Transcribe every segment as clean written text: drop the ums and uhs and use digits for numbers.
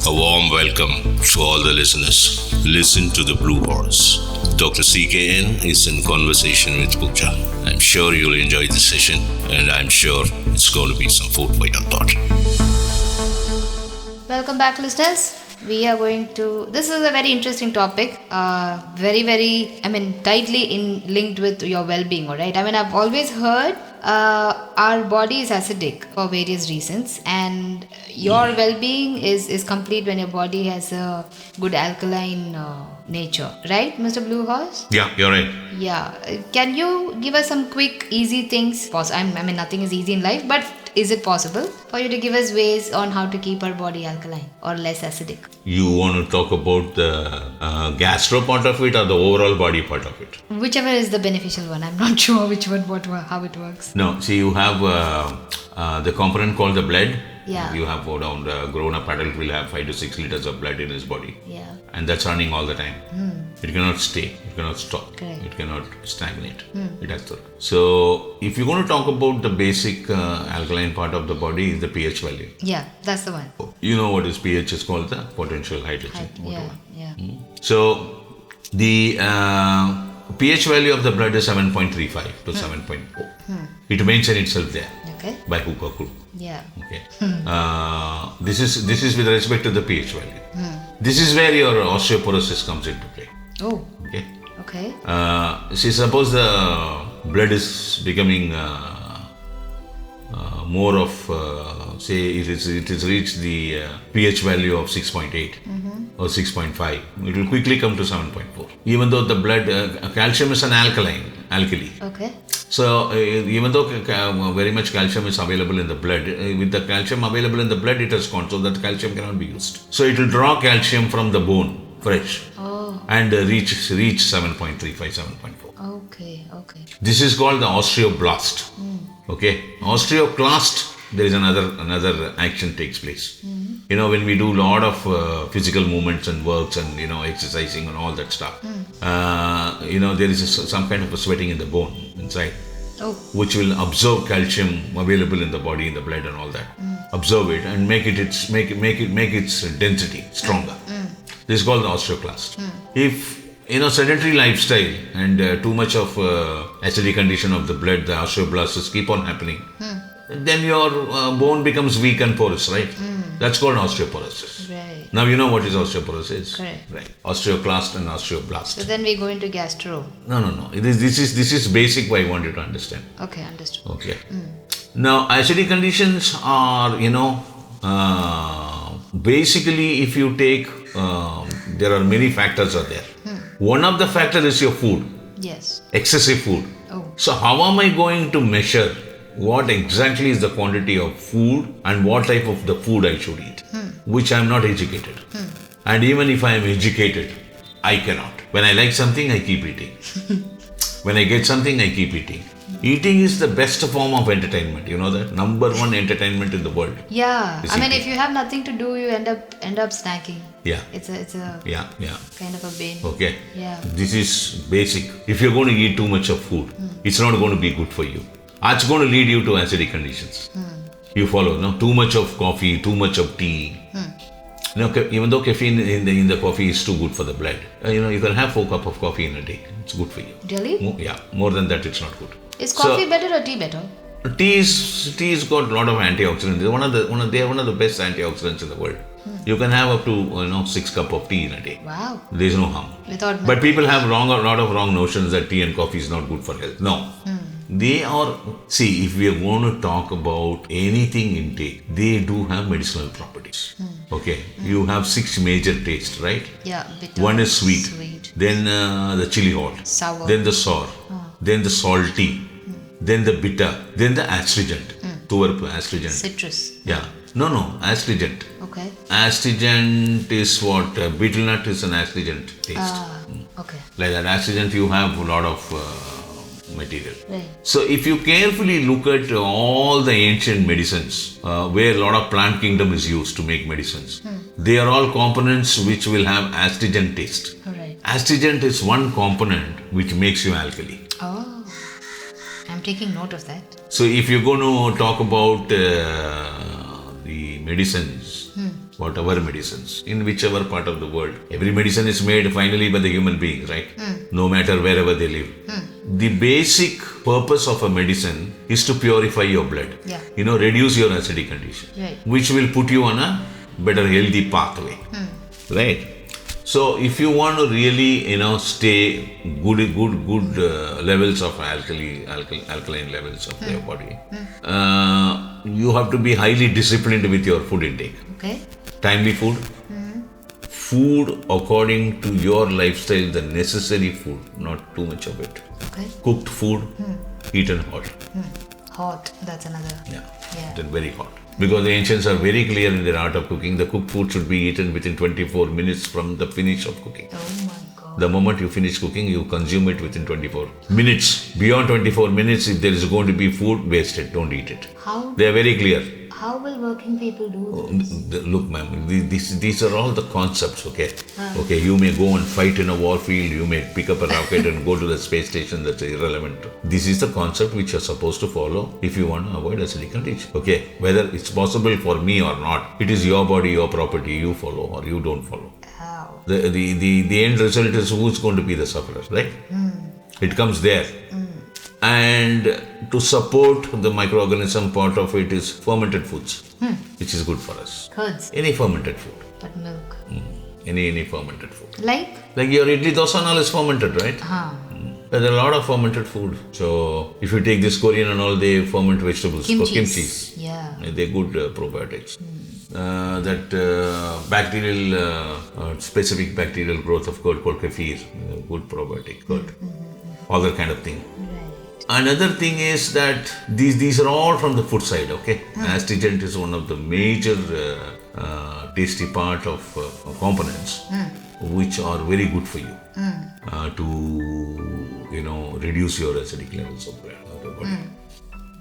A warm welcome to all the listeners. Listen to the Blue Horse. Dr. C.K.N. is in conversation with Pooja. I'm sure you'll enjoy this session, and I'm sure it's going to be some food for your thought. Welcome back, listeners. We are going to. This is a very interesting topic. Very, tightly linked with your well-being. All right. I've always heard our body is acidic for various reasons, and your well-being is complete when your body has a good alkaline nature, right, Mr. Blue Horse? Yeah, you're right. Yeah. Can you give us some quick, easy things? Nothing is easy in life, but is it possible for you to give us ways on how to keep our body alkaline or less acidic? You want to talk about the gastro part of it or the overall body part of it? Whichever is the beneficial one. I'm not sure which one, how it works. No, see, you have the component called the blood. Yeah. You have around a grown-up adult will have 5 to 6 liters of blood in his body. Yeah. And that's running all the time. It cannot stay. It cannot stop. Correct. It cannot stagnate. It has to. So, if you're going to talk about the basic alkaline part of the body, is the pH value. Yeah, that's the one. You know what is pH is called? The potential hydrogen. Yeah. So, the pH value of the blood is 7.35 to 7.4. It maintains itself there. Okay. By hook or crook. Yeah. Okay. This is with respect to the pH value. This is where your osteoporosis comes into play. Oh. Okay. Okay. See, suppose the blood is becoming more of, say, it is reached the pH value of 6.8 or 6.5. It will quickly come to 7.4. Even though the blood, calcium is an alkali. Okay. So, even though very much calcium is available in the blood, with the calcium available in the blood, it has gone, so that calcium cannot be used. So, it will draw calcium from the bone, fresh, and reach 7.35, 7.4. Okay. This is called the osteoblast. Okay, osteoclast, there is another action takes place. You know, when we do a lot of physical movements and works and, exercising and all that stuff, there is some kind of a sweating in the bone inside, which will absorb calcium available in the body, in the blood and all that. Absorb it and make its density stronger. This is called the osteoclast. If sedentary lifestyle and too much of acidic condition of the blood, the osteoblasts keep on happening, then your bone becomes weak and porous, right? That's called osteoporosis. Right. Now you know what is osteoporosis. Correct. Right. Osteoclast and osteoblast. So then we go into gastro. No. This is basic what I want you to understand. Okay, understood. Okay. Now acidic conditions are, basically if you take, there are many factors are there. One of the factors is your food. Yes. Excessive food. Oh. So how am I going to measure what exactly is the quantity of food and what type of the food I should eat? Which I am not educated. And even if I am educated, I cannot. When I like something, I keep eating. When I get something, I keep eating. Eating is the best form of entertainment. You know that? Number one entertainment in the world. Yeah. If you have nothing to do, you end up snacking. Yeah. It's a Yeah. kind of a bane. Okay. Yeah. This is basic. If you're going to eat too much of food, it's not going to be good for you. It's going to lead you to acidic conditions. You follow, no? Too much of coffee, too much of tea. Even though caffeine in the coffee is too good for the blood, you can have 4 cups of coffee in a day. It's good for you. Really? More than that, it's not good. Is coffee better or tea better? Tea's got a lot of antioxidants. They are one of the best antioxidants in the world. You can have up to 6 cups of tea in a day. Wow. There is no harm. But people have a lot of wrong notions that tea and coffee is not good for health. No. They are, see, if we are going to talk about anything intake, they do have medicinal properties. Okay. You have 6 major tastes, right? Yeah. Bitter, one is sweet. Then the chili hot. Sour. Then the sour. Then the salty. Then the bitter. Then the astringent. Astringent. Citrus. Yeah. No, astringent. Okay. Astringent is what? Betel nut is an astringent taste. Okay. Like that astringent, you have a lot of material. Right. So if you carefully look at all the ancient medicines, where a lot of plant kingdom is used to make medicines, they are all components which will have astringent taste. All right. Astringent is one component which makes you alkali. Oh. I'm taking note of that. So if you're going to talk about the medicines, whatever medicines, in whichever part of the world. Every medicine is made finally by the human beings, right? No matter wherever they live. The basic purpose of a medicine is to purify your blood. Yeah. Reduce your acidic condition. Right. Which will put you on a better healthy pathway. Right? So if you want to really, stay good levels of alkaline levels of your body, you have to be highly disciplined with your food intake. Okay. Timely food. Food according to your lifestyle, the necessary food, not too much of it. Okay. Cooked food, eaten hot. Hot, that's another. Yeah. Yeah. Very hot. Because the ancients are very clear in their art of cooking. The cooked food should be eaten within 24 minutes from the finish of cooking. Oh my God. The moment you finish cooking, you consume it within 24 minutes. Beyond 24 minutes, if there is going to be food, waste it. Don't eat it. How? They are very clear. How will working people do this? Look, ma'am, these are all the concepts, okay? Okay, you may go and fight in a war field, you may pick up a rocket and go to the space station, that's irrelevant. This is the concept which you're supposed to follow if you want to avoid acidic condition. Okay, whether it's possible for me or not, it is your body, your property, you follow or you don't follow. How? The end result is who's going to be the sufferer, right? It comes there. And to support the microorganism, part of it is fermented foods, which is good for us. Curds. Any fermented food. But milk. Any fermented food. Like? Like your idli dosa and all is fermented, right? There's a lot of fermented food. So if you take this Korean and all, they ferment vegetables. Kimchi. Yeah. They're good probiotics. Specific bacterial growth of curd called kefir, good probiotic, curd. All that kind of thing. Right. Another thing is that these are all from the food side, okay? Astringent is one of the major tasty part of components which are very good for you to reduce your acidic levels of the body.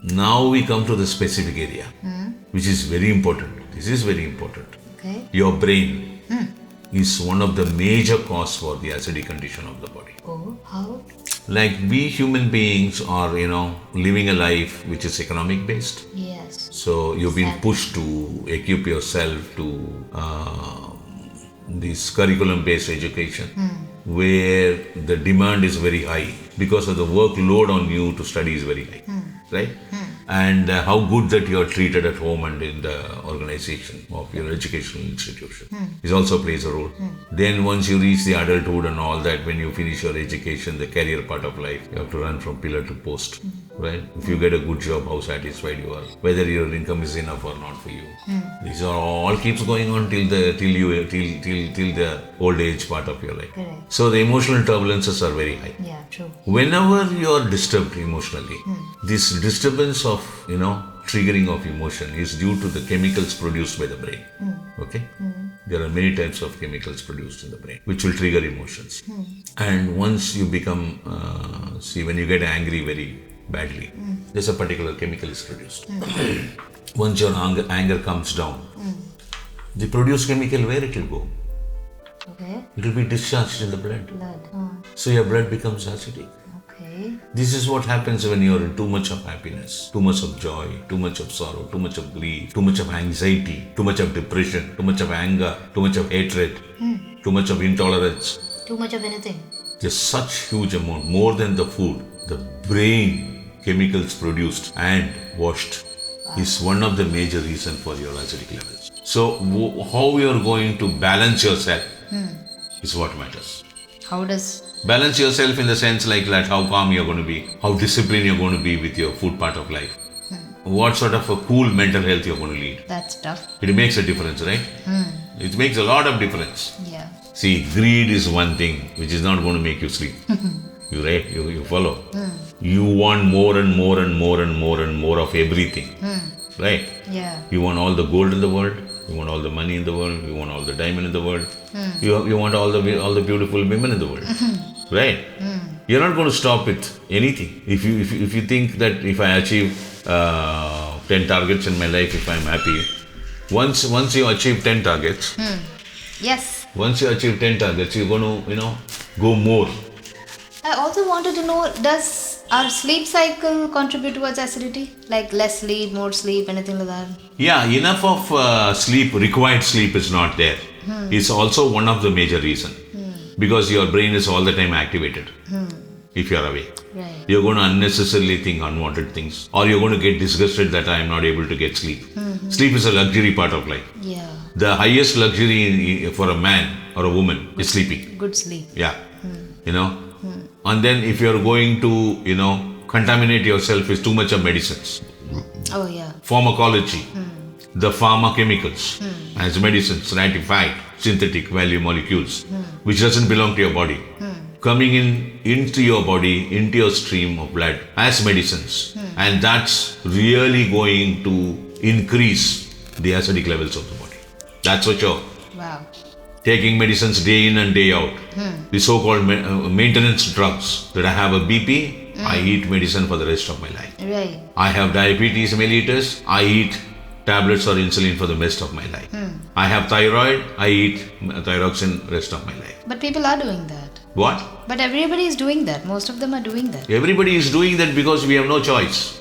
Now we come to the specific area, which is very important. This is very important. Okay. Your brain is one of the major cause for the acidic condition of the body. Oh, how? Like we human beings are, living a life which is economic based. Yes. So you've been pushed to equip yourself to this curriculum based education where the demand is very high because of the workload on you to study is very high. Right? And how good that you are treated at home and in the organization of your educational institution is also plays a role. Then once you reach the adulthood and all that, when you finish your education, the career part of life, you have to run from pillar to post. Right? If you get a good job, how satisfied you are, whether your income is enough or not for you. These are all keeps going on till the old age part of your life. Correct. So the emotional turbulences are very high. Yeah, true. Whenever you are disturbed emotionally, this disturbance of triggering of emotion is due to the chemicals produced by the brain. Okay? There are many types of chemicals produced in the brain which will trigger emotions. And once you become, when you get angry very badly, there's a particular chemical is produced. Once your anger comes down, the produced chemical, where it will go? Okay. It will be discharged in the blood. Blood. So your blood becomes acidic. Okay. This is what happens when you're in too much of happiness, too much of joy, too much of sorrow, too much of grief, too much of anxiety, too much of depression, too much of anger, too much of hatred, too much of intolerance. Too much of anything. There's such huge amount, more than the food, the brain chemicals produced and washed is one of the major reasons for your acidic levels. So how you are going to balance yourself is what matters. How does... Balance yourself in the sense like that, how calm you're going to be, how disciplined you're going to be with your food part of life, what sort of a cool mental health you're going to lead. That's tough. It makes a difference, right? It makes a lot of difference. Yeah. See, greed is one thing which is not going to make you sleep. You follow. You want more and more and more and more and more of everything. Right? Yeah. You want all the gold in the world. You want all the money in the world. You want all the diamond in the world. You want all the beautiful women in the world. Right? You're not going to stop with anything. If you think that if I achieve 10 targets in my life, if I'm happy, once you achieve 10 targets, Yes. once you achieve 10 targets, you're going to go more. I also wanted to know, does Our sleep cycle contribute towards acidity? Like less sleep, more sleep, anything like that? Yeah, enough of sleep, required sleep is not there. It's also one of the major reason. Because your brain is all the time activated. If you are awake. Right. You're going to unnecessarily think unwanted things. Or you're going to get disgusted that I am not able to get sleep. Sleep is a luxury part of life. Yeah. The highest luxury for a man or a woman is sleeping. Good sleep. Yeah. You know. And then if you're going to, contaminate yourself with too much of medicines. Oh, yeah. Pharmacology. The pharmaceuticals as medicines, ratified, synthetic value molecules, which doesn't belong to your body. Coming into your body, into your stream of blood as medicines. And that's really going to increase the acidic levels of the body. That's for sure. Wow. Taking medicines day in and day out. The so-called maintenance drugs. That I have a BP, I eat medicine for the rest of my life. Right. I have diabetes mellitus, I eat tablets or insulin for the rest of my life. I have thyroid, I eat thyroxine rest of my life. But people are doing that. What? But everybody is doing that. Most of them are doing that. Everybody is doing that because we have no choice.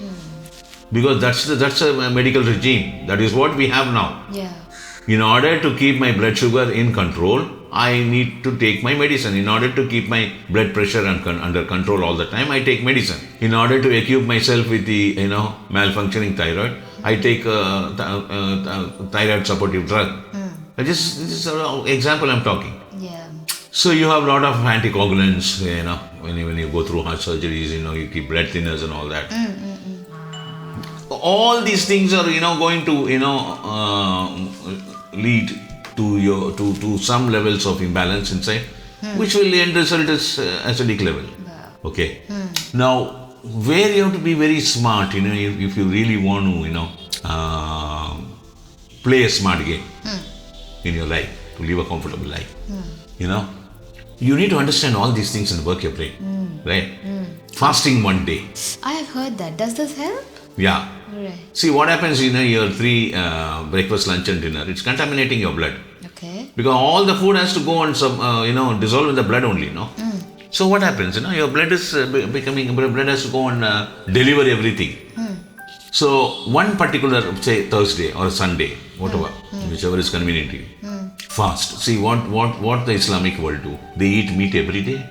Because that's a medical regime. That is what we have now. Yeah. In order to keep my blood sugar in control, I need to take my medicine. In order to keep my blood pressure under control all the time, I take medicine. In order to equip myself with the malfunctioning thyroid, I take thyroid supportive drug. This is an example I'm talking. Yeah. So you have a lot of anticoagulants, when you go through heart surgeries, you keep blood thinners and all that. All these things are, going to, lead to some levels of imbalance inside, which will end result is acidic level. Wow. Okay. Now, where you have to be very smart, if you really want to, play a smart game in your life, to live a comfortable life, you need to understand all these things and work your brain, right? Fasting one day. I have heard that. Does this help? Yeah. Right. See what happens, your 3 breakfast, lunch and dinner, it's contaminating your blood. Okay. Because all the food has to go and dissolve in the blood only, So what happens, your blood is blood has to go and deliver everything. So one particular, say Thursday or Sunday, whatever, whichever is convenient to you, fast. See what the Islamic world do. They eat meat every day.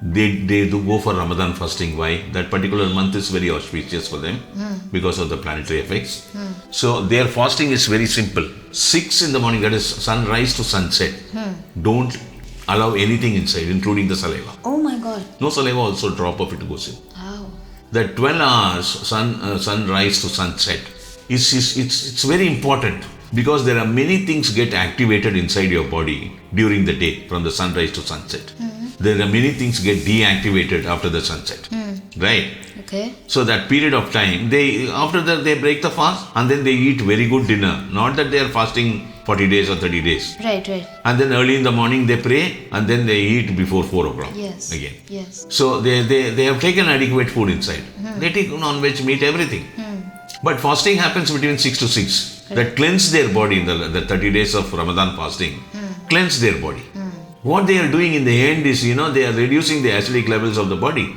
They do go for Ramadan fasting. Why? That particular month is very auspicious for them because of the planetary effects. So their fasting is very simple. 6 in the morning, that is sunrise to sunset. Don't allow anything inside, including the saliva. Oh my God. No saliva, also drop of it goes in. Wow. That 12 hours sunrise to sunset it's very important, because there are many things get activated inside your body during the day from the sunrise to sunset. There are many things get deactivated after the sunset. Right? Okay. So that period of time, after that they break the fast and then they eat very good dinner. Not that they are fasting 40 days or 30 days. Right. And then early in the morning they pray and then they eat before 4 o'clock. Yes. Again. Yes. So they have taken adequate food inside. They take non-veg, meat, everything. But fasting happens between 6 to 6. That cleanse their body in the 30 days of Ramadan fasting. Cleanse their body. What they are doing in the end is, they are reducing the acidic levels of the body.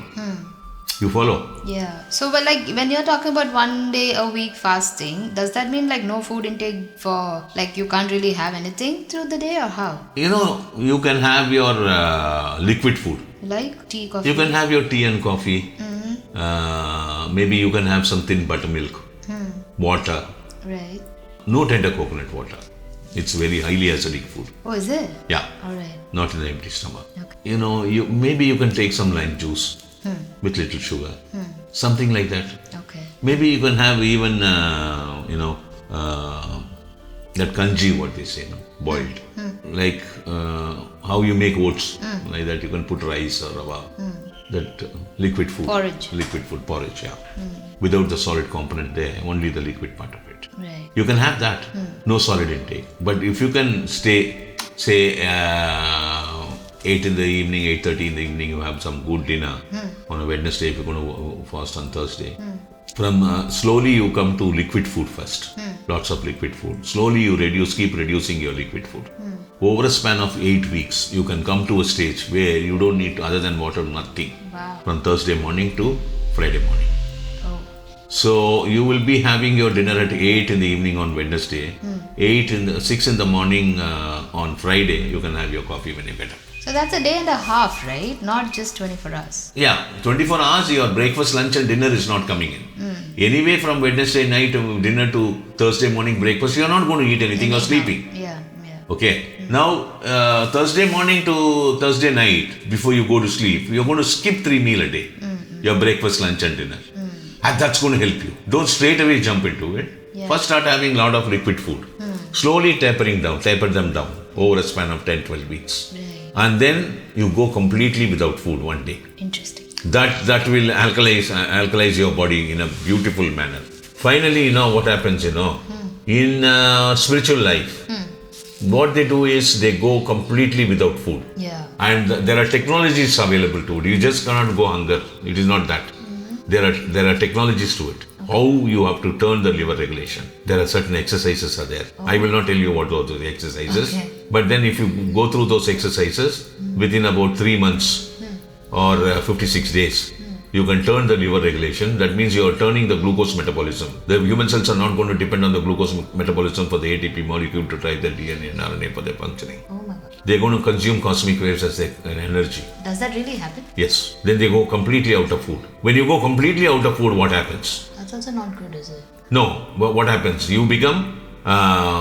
You follow? Yeah. So, but when you're talking about 1 day a week fasting, does that mean no food intake for, you can't really have anything through the day, or how? You can have your liquid food. Like tea, coffee? You can have your tea and coffee. Maybe you can have some thin buttermilk. Water. Right. No tender coconut water. It's very highly acidic food. Oh, is it? Yeah. All right. Not in the empty stomach. Okay. Maybe you can take some lime juice with little sugar. Something like that. Okay. Maybe you can have even, that kanji, what they say, boiled. Like how you make oats. Like that, you can put rice or rava. That liquid food. Porridge. Liquid food, porridge, yeah. Without the solid component there, only the liquid part of it. Right. You can have that. No solid intake. But if you can stay, say, 8 in the evening, 8:30 in the evening, you have some good dinner. On a Wednesday, if you're going to fast on Thursday. From slowly you come to liquid food first. Lots of liquid food. Slowly you keep reducing your liquid food. Over a span of 8 weeks, you can come to a stage where you don't need, other than water, nothing. Wow. From Thursday morning to Friday morning. Oh. So you will be having your dinner at 8 in the evening on Wednesday, 6 in the morning on Friday. You can have your coffee when you get up. So that's a day and a half, right? Not just 24 hours. Yeah, 24 hours, your breakfast, lunch and dinner is not coming in. Anyway, from Wednesday night dinner to Thursday morning breakfast, you are not going to eat anything, you are sleeping. Yeah. Okay. Now, Thursday morning to Thursday night, before you go to sleep, you're going to skip 3 meals a day. Your breakfast, lunch and dinner. And that's going to help you. Don't straight away jump into it. Yeah. First start having a lot of liquid food. Slowly taper them down over a span of 10-12 weeks. Right. And then you go completely without food one day. Interesting. That will alkalize your body in a beautiful manner. Finally, what happens, in spiritual life, what they do is they go completely without food. Yeah. And there are technologies available to it. You just cannot go hunger. It is not that. There are technologies to it. How you have to turn the liver regulation. There are certain exercises are there. I will not tell you what are those exercises. Okay. But then if you go through those exercises within about 3 months or 56 days, you can turn the liver regulation. That means you are turning the glucose metabolism. The human cells are not going to depend on the glucose metabolism for the ATP molecule to drive their DNA and RNA for their functioning. Oh my God. They are going to consume cosmic waves as their energy. Does that really happen? Yes. Then they go completely out of food. When you go completely out of food, what happens? That's also not good, is it? No. But what happens? You become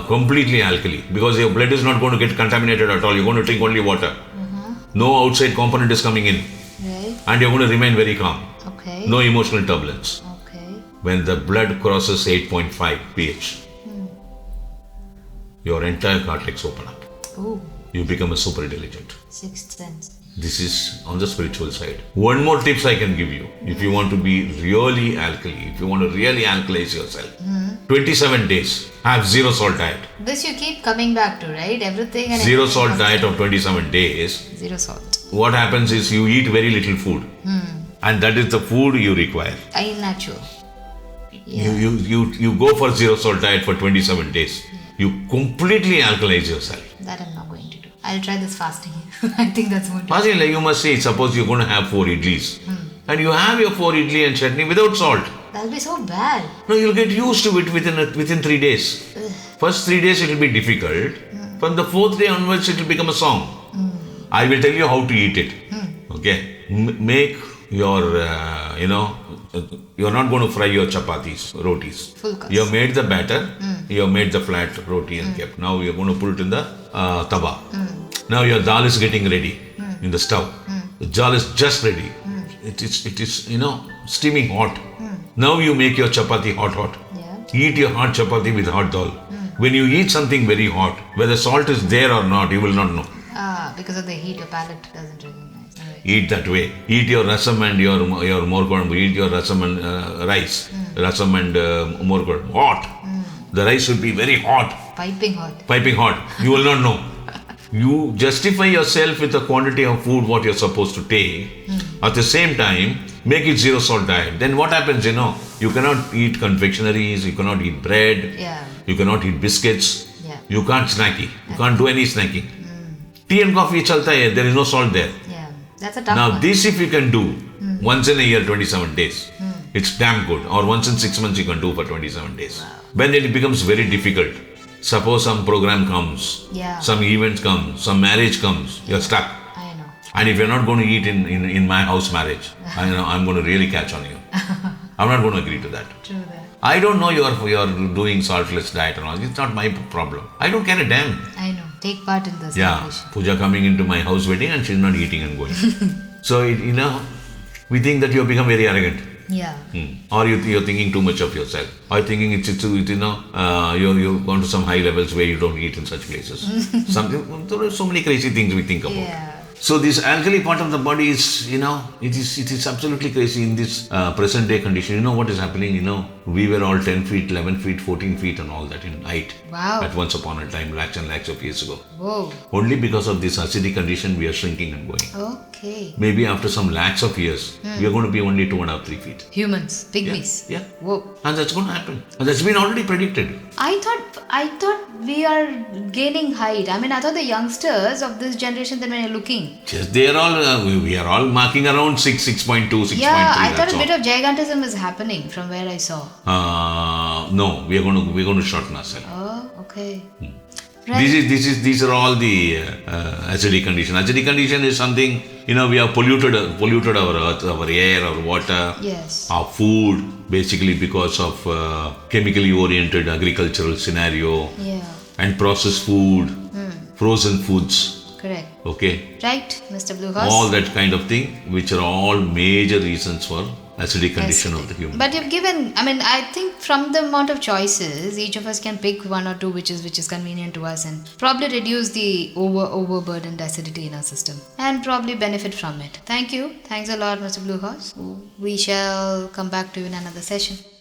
completely alkali because your blood is not going to get contaminated at all. You're going to drink only water. No outside component is coming in. Right. And you're going to remain very calm. Okay. No emotional turbulence. Okay. When the blood crosses 8.5 pH, your entire cortex open up. Oh, You become a super intelligent. sixth sense. This is on the spiritual side. One more tips I can give you. If you want to be really alkali, if you want to really alkalize yourself, 27 days, have zero salt diet. This you keep coming back to, right? Everything and Zero everything salt diet of 27 days. Zero salt. What happens is you eat very little food. And that is the food you require. Natural. Yeah. You go for zero salt diet for 27 days. You completely alkalize yourself. That I'm not going to do. I'll try this fasting. I think that's what. Fasting, like you must say, suppose you're going to have 4 idlis. And you have your 4 idli and chutney without salt. That'll be so bad. No, you'll get used to it within 3 days. First 3 days it will be difficult. From the 4th day onwards it will become a song. I will tell you how to eat it. Okay. Make your, you're not going to fry your chapatis, rotis. Full course. You have made the batter. You have made the flat roti and kept. Now you're going to put it in the tawa. Now your dal is getting ready in the stove. The dal is just ready. It is steaming hot. Now you make your chapati hot. Yeah. Eat your hot chapati with hot dal. When you eat something very hot, whether salt is there or not, you will not know. Because of the heat, your palate doesn't recognize. Right. Eat that way. Eat your rasam and your morkod. Eat your rasam and rice. Rasam and morkod. Hot. The rice will be very hot. Piping hot. Piping hot. You will not know. You justify yourself with the quantity of food what you're supposed to take. At the same time, make it zero salt diet. Then what happens, you cannot eat confectionaries, you cannot eat bread, Yeah. you cannot eat biscuits, Yeah. you can't snacky, you can't do any snacking. Tea and coffee chalta hai, there is no salt there. Yeah. That's a tough Now one. this if you can do once in a year, 27 days, it's damn good. Or once in 6 months you can do for 27 days. Wow. When it becomes very difficult, suppose some program comes, Yeah. some event comes, some marriage comes, you're stuck. I know. And if you're not going to eat in my house marriage, I'm going to really catch on you. I'm not going to agree to that. True that. I don't know you're doing saltless diet and all. It's not my problem. I don't care a damn. I know. Take part in this Yeah, celebration. Pooja coming into my house wedding and she's not eating and going. So, we think that you have become very arrogant. Yeah. Or you're thinking too much of yourself. Or thinking you've gone to some high levels where you don't eat in such places. There are so many crazy things we think about. Yeah. So this alkali part of the body is, it is absolutely crazy in this present day condition. You know what is happening? We were all 10 feet, 11 feet, 14 feet and all that in height. Wow. At once upon a time, lakhs and lakhs of years ago. Whoa. Only because of this acidic condition, we are shrinking and going. Okay. Maybe after some lakhs of years, we are going to be only 2.5, 3 feet. Humans. Pygmies. Yeah. Whoa. And that's going to happen. And that's been already predicted. I thought we are gaining height. I mean, I thought the youngsters of this generation, that when you're looking, Just they are all, we are all marking around 6.2, 6.3. Yeah, I thought that's a bit all. of gigantism is happening from where I saw. No, we're going to shorten ourselves. Oh, okay. Right. These are all the acidic condition. Acidic condition is something, we have polluted our earth, our air, our water, Yes. our food, basically because of chemically oriented agricultural scenario Yeah. and processed food, frozen foods. Correct. Okay, Right, Mr. Blue Horse. all that kind of thing, which are all major reasons for acidic condition of the Acidic. human. But you've given, I think from the amount of choices, each of us can pick one or two which is convenient to us and probably reduce the overburdened acidity in our system and probably benefit from it. Thank you. Thanks a lot, Mr. Blue Horse. We shall come back to you in another session.